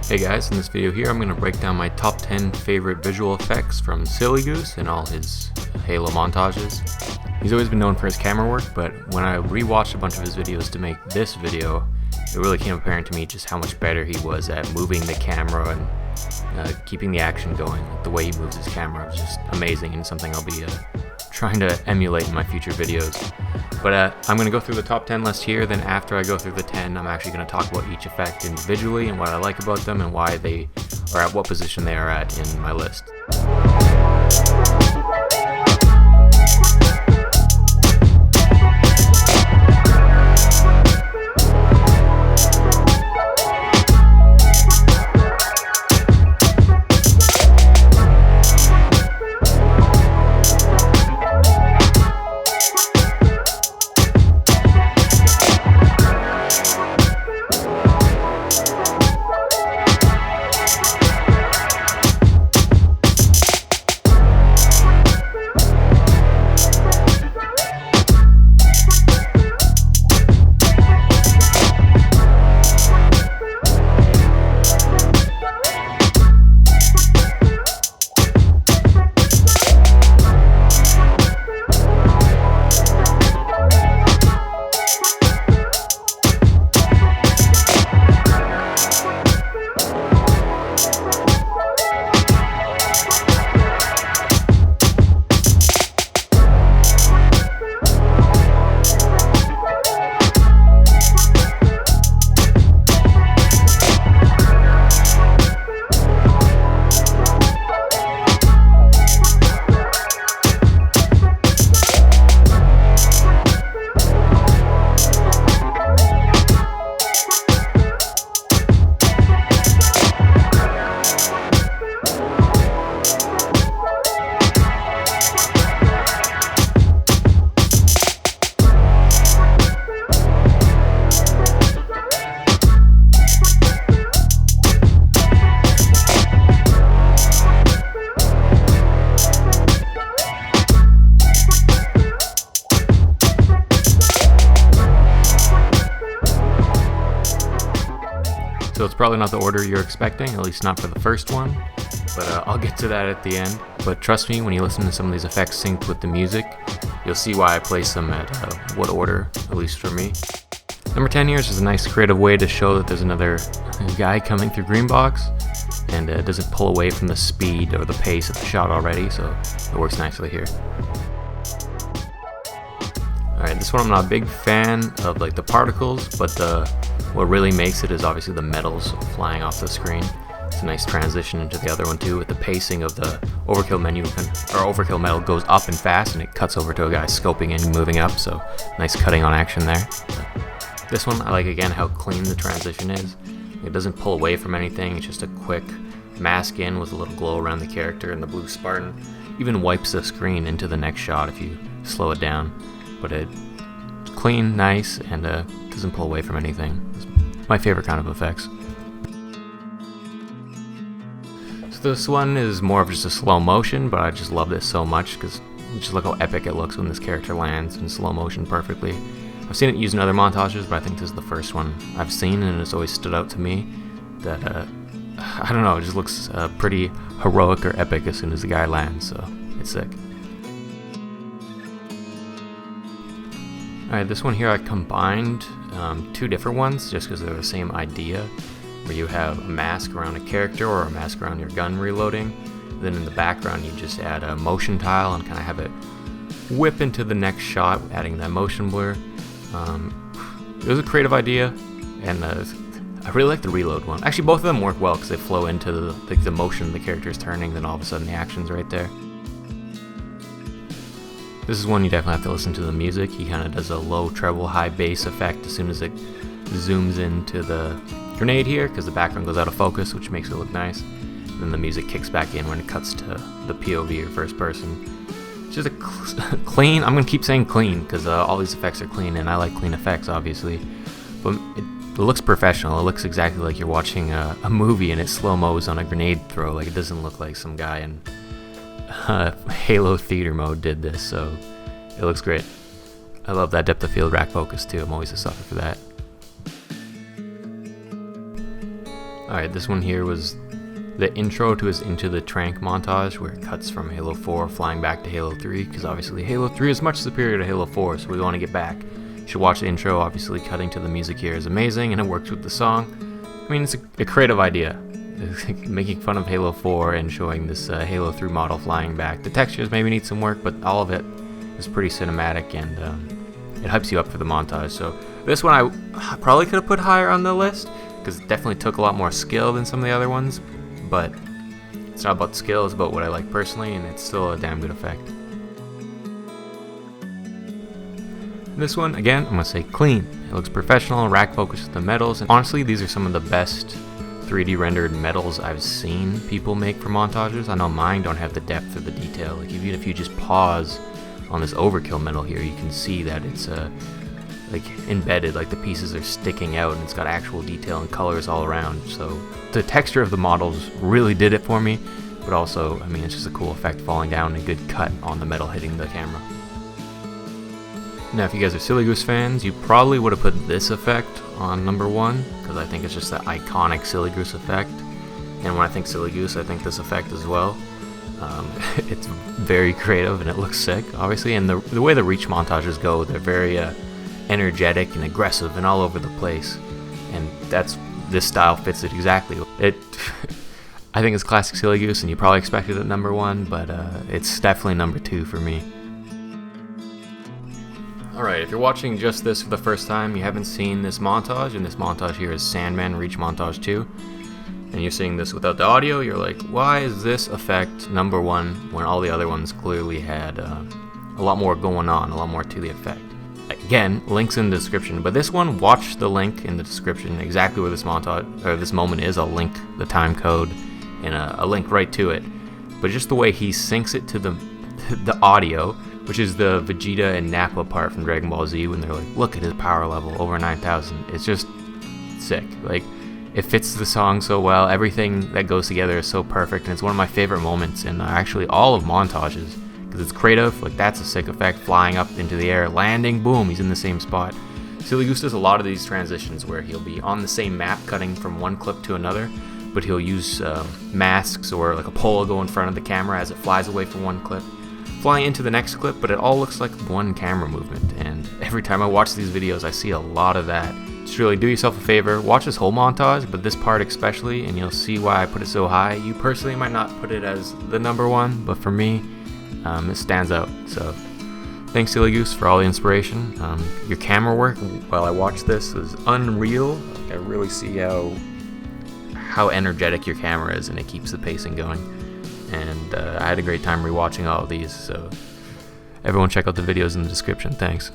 Hey guys, in this video here I'm going to break down my top 10 favorite visual effects from Sillygoose and all his Halo montages. He's always been known for his camera work, but when I rewatched a bunch of his videos to make this video, it really became apparent to me just how much better he was at moving the camera and keeping the action going. The way he moves his camera is just amazing and something I'll be trying to emulate in my future videos. But I'm going to go through the top 10 list here, then after I go through the 10, I'm actually going to talk about each effect individually and what I like about them and why they are at what position they are at in my list. So it's probably not the order you're expecting, at least not for the first one, but I'll get to that at the end. But trust me, when you listen to some of these effects synced with the music, you'll see why I place them at what order, at least for me. Number 10 here is just a nice creative way to show that there's another guy coming through green box, and it doesn't pull away from the speed or the pace of the shot already, so it works nicely here. Alright, this one I'm not a big fan of like the particles, but what really makes it is obviously the metals flying off the screen. It's a nice transition into the other one too, with the pacing of the overkill menu, or overkill metal goes up and fast and it cuts over to a guy scoping and moving up, so nice cutting on action there. This one I like again how clean the transition is. It doesn't pull away from anything, it's just a quick mask in with a little glow around the character, and the blue Spartan even wipes the screen into the next shot if you slow it down. But it's clean, nice, and doesn't pull away from anything. It's my favorite kind of effects. So this one is more of just a slow motion, but I just love this so much because just look how epic it looks when this character lands in slow motion perfectly. I've seen it used in other montages, but I think this is the first one I've seen, and it's always stood out to me that, I don't know, it just looks pretty heroic or epic as soon as the guy lands, so it's sick. Alright, this one here I combined two different ones just because they're the same idea, where you have a mask around a character or a mask around your gun reloading. Then in the background you just add a motion tile and kind of have it whip into the next shot, adding that motion blur. It was a creative idea, and I really like the reload one. Actually, both of them work well because they flow into the motion the character is turning, then all of a sudden the action's right there. This is one you definitely have to listen to the music. He kind of does a low treble, high bass effect as soon as it zooms into the grenade here, because the background goes out of focus, which makes it look nice. And then the music kicks back in when it cuts to the POV or first person. It's just a clean, I'm going to keep saying clean, because all these effects are clean, and I like clean effects, obviously. But it looks professional. It looks exactly like you're watching a movie and it slow-mos on a grenade throw. Like, it doesn't look like some guy in Halo theater mode did this, so it looks great. I love that depth of field rack focus too. I'm always a sucker for that. Alright, this one here was the intro to his Into the Trank montage, where it cuts from Halo 4 flying back to Halo 3, because obviously Halo 3 is much superior to Halo 4, so we want to get back. You should watch the intro. Obviously cutting to the music here is amazing, and it works with the song. I mean, it's a creative idea. Making fun of Halo 4 and showing this Halo 3 model flying back. The textures maybe need some work, but all of it is pretty cinematic, and it hypes you up for the montage. So this one I probably could have put higher on the list, because it definitely took a lot more skill than some of the other ones, but it's not about skill, it's about what I like personally, and it's still a damn good effect. This one, again, I'm going to say clean. It looks professional, rack focused with the metals, and honestly, these are some of the best 3D rendered metals I've seen people make for montages. I know mine don't have the depth or the detail. Like, even if you just pause on this overkill metal here, you can see that it's like embedded, like the pieces are sticking out, and it's got actual detail and colors all around. So the texture of the models really did it for me, but also, I mean, it's just a cool effect falling down and a good cut on the metal hitting the camera. Now, if you guys are Sillygoose fans, you probably would have put this effect on number 1, because I think it's just that iconic Sillygoose effect. And when I think Sillygoose, I think this effect as well. It's very creative and it looks sick, obviously. And the way the Reach montages go, they're very energetic and aggressive and all over the place. And this style fits it exactly. I think it's classic Sillygoose, and you probably expected it at number 1, but it's definitely number 2 for me. Alright, if you're watching just this for the first time, you haven't seen this montage, and this montage here is Sandman Reach Montage 2, and you're seeing this without the audio, you're like, why is this effect number 1 when all the other ones clearly had a lot more going on, a lot more to the effect? Again, links in the description, but this one, watch the link in the description, exactly where this montage, or this moment is. I'll link the time code and a link right to it. But just the way he syncs it to the audio, which is the Vegeta and Nappa part from Dragon Ball Z when they're like, look at his power level, over 9,000. It's just sick. Like, it fits the song so well. Everything that goes together is so perfect, and it's one of my favorite moments in actually all of montages, because it's creative. Like, that's a sick effect, flying up into the air, landing, boom, he's in the same spot. Sillygoose does a lot of these transitions where he'll be on the same map, cutting from one clip to another, but he'll use masks or like a pole go in front of the camera as it flies away from one clip, flying into the next clip, but it all looks like one camera movement. And every time I watch these videos, I see a lot of that. Just really do yourself a favor, watch this whole montage, but this part especially, and you'll see why I put it so high. You personally might not put it as the number 1, but for me, it stands out. So thanks, Sillygoose, for all the inspiration. Your camera work while I watched this was unreal. Like, I really see how energetic your camera is, and it keeps the pacing going. And I had a great time rewatching all of these, so everyone check out the videos in the description. Thanks.